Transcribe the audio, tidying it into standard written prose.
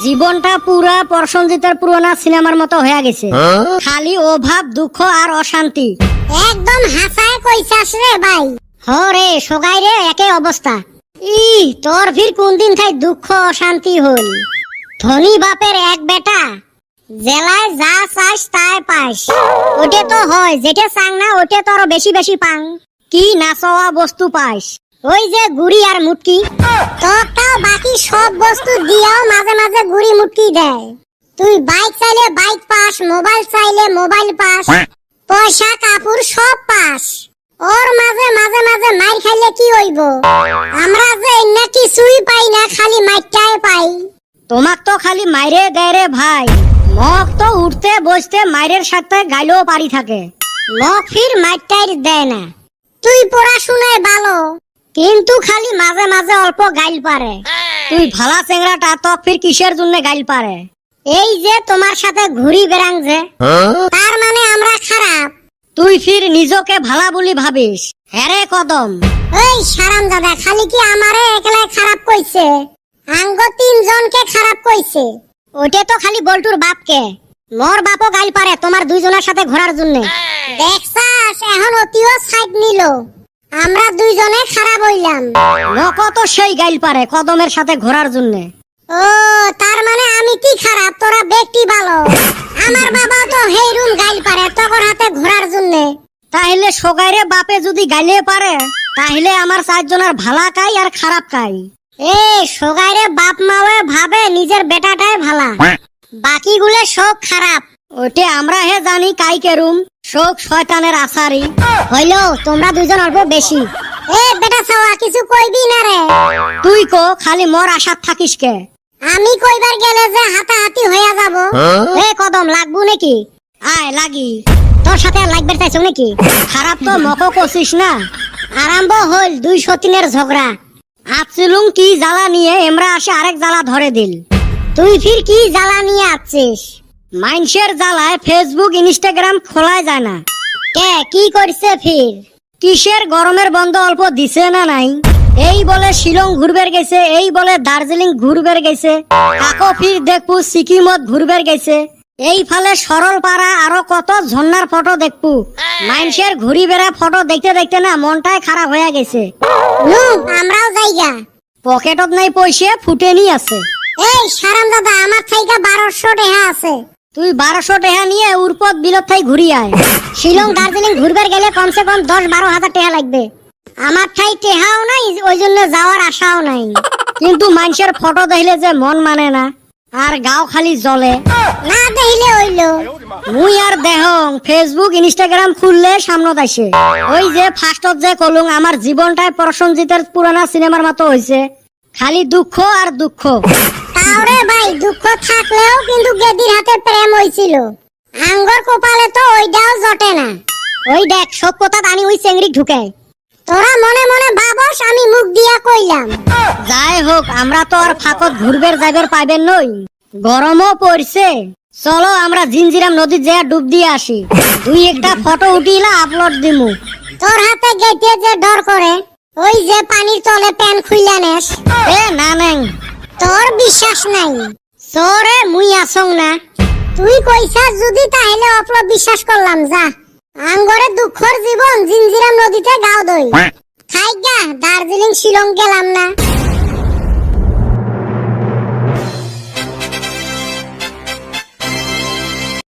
জীবনটা পুরা প্রসঞ্জিতের পুরোনো সিনেমার মতো হয়ে গেছে। খালি অভাব, দুঃখ আর অশান্তি। একদম হাসায় কইছাস রে ভাই। হরে সগাই রে একই অবস্থা। তোর ফির কোন দিন খাই দুঃখ অশান্তি হল। ধনী বাপের এক বেটা, জেলায় যা চাস তাই পাস। ওটা তো হয়, যেটা চাং না ওটা তো আরো বেশি বেশি পাং। কি নাচওয়া বস্তু পাস, ওই যে গুড়ি আর মুটকি। তোরটাও বাকি সব বস্তু দিয়াও মাঝে মাঝে গুড়ি মুটকি দেয়। তুই বাইক চাইলে বাইক পাস, মোবাইল চাইলে মোবাইল পাস, পয়সা কাপড় সব পাস। ওর মাঝে মাঝে মাঝে মাইর খাইলে কি হইব? আমরা যে না কিছুই পাই না, খালি মাইরটাই পাই। তোমাক তো খালি মাইরে দেয় রে ভাই। মক তো উঠতে বসতে মাইরের সাথে গাইলেও পারি থাকে, মক ফির মাইরটাই দেয় না। তুই পড়াশোনায় ভালো, কিন্তু খালি মাঝে মাঝে অল্প গাইল পারে। তুই ভালা চেংড়াটা তো ফির কিসের জন্য গাইল পারে? এই যে তোমার সাথে ঘুরি বেড়াং যে, তার মানে আমরা খারাপ? তুই ফির নিজকে ভালা বলি ভাবিস? হ্যারে কদম, এই সারাম দাদা খালি কি আমারে একলাই খারাপ কইছে? আঙ্গ তিনজনকে খারাপ কইছে। ওইটা তো খালি বল্টুর বাপকে। মোর বাপও গাইল পারে তোমার দুইজনের সাথে ঘোরার জন্য। দেখছাস এখন অতিও সাইড নিল, আমরা দুইজনে খারাপ হইলাম। মক তো সেই গাইল পারে কদমের সাথে ঘোরার জন্য। ও তার মানে আমি কি খারাপ, তোরা ব্যক্তি ভালো। আমার বাবা তো হেরুম গাইল পারে তখন হাতে ঘোরার জন্য। তাহলে সগাইরে বাপে যদি গাইলে পারে, তাহলে আমার চারজনের ভালা কাই আর খারাপ কাই? এ সগাইরে বাপ মাওয়ে ভাবে নিজের বেটাটাই ভালা, বাকিগুলো সব খারাপ। ওইটা আমরা হে জানি কাই কেরুম শোক শয়তানের আসারি। হইলো তোমরা দুইজন অল্প বেশি। এ বেটা ছাওয়া কিছু কইবি না রে? তুই কো খালি মোর আশাত থাকিস কে? আমি কইবার গেলে যে হাতাহাতি হইয়া যাব। এ কদম লাগবো নাকি? আয় লাগি। তোর সাথে আর লাগবে চাইছো নাকি? খারাপ তো মকো কছিস না। আরম্ভ হইল 203 এর ঝগড়া। আছিলুম কি জ্বালা নিয়ে, এমরা আসে আরেক জ্বালা ধরে দিল। তুই ফির কি জ্বালা নিয়ে আসছিস? মাইনসের জ্বালায় ফেসবুক ইনস্টাগ্রাম খোলাই যায় না। কে কি করছে ফির? কিসের গরমের বন্ধ অল্প দিছে না নাই? এই বলে শিলং ঘুরবের গেছে, এই বলে দার্জিলিং ঘুরবের গেছে, কাকো ফির দেখবো সিকিমত ঘুরবের গেছে। এই ফালে সরল পাড়া আরো কত ঝর্ণার ফটো দেখবো। মাইনসের ঘুরি বেড়া ফটো দেখতে দেখতে না মনটাই খারাপ হয়ে গেছে। নু আমরাও যাইগা। পকেটত নাই পয়সা, ফুটেনি আছে। এই সারাম দাদা আমার থাইকা 1200 টাকা আছে। তুই 1200 টাকা নিয়ে উরপত বিলত থাই ঘুরি আয়। শিলং দার্জিলিং ঘুরবার গেলে কমসে কম 10-12 হাজার টাকা লাগবে। আমার ঠাই টেহাও নাই, ওই জন্য যাওয়ার আশাও নাই। কিন্তু মানুষের ফটো দেখলে যে মন মানে না, আর গাও খালি জ্বলে। না দেখিলে হইলো। মুই আর দেহং ফেসবুক ইনস্টাগ্রাম খুললে সামনত আসে। ওই যে ফার্স্টত যে কলুং আমার জীবনটাই প্রসঞ্জিতের পুরানা সিনেমার মতো হইছে, খালি দুঃখ আর দুঃখ। তাওরে ভাই দুঃখ থাকলেও কিন্তু গেদির হাতে প্রেম হইছিল। আঙ্গর কপালে তো ওইটাও জটে না। ওই দেখ সব কথা আনি ওই চেংড়ি ঢুকে। তোরা মনে মনে ভাবস আমি মুখ দিয়া কইলাম। যাই হোক আমরা তো আর ফাঁকত ঘুরবের যাইবার পাইবেন নই। গরমও পড়ছে, চলো আমরা জিঞ্জিরাম নদীর যেয়ে ডুব দিয়ে আসি। দুই একটা ফটো উঠিলা আপলোড দিমু। তোর হাতে গেটে যে ডর করে, ওই যে পানির তলে প্যান খুইলা নেস। এ না নেং, তোর বিশ্বাস নাই। সরে মুই আসং না। তুই কইছাস যদি তাহলে অপলো বিশ্বাস করলাম। যা আঙ্গরে দুঃখর জীবন জিঞ্জিরাম নদীতে গাও দই খাইগা। দার্জিলিং শিলং গেলাম না।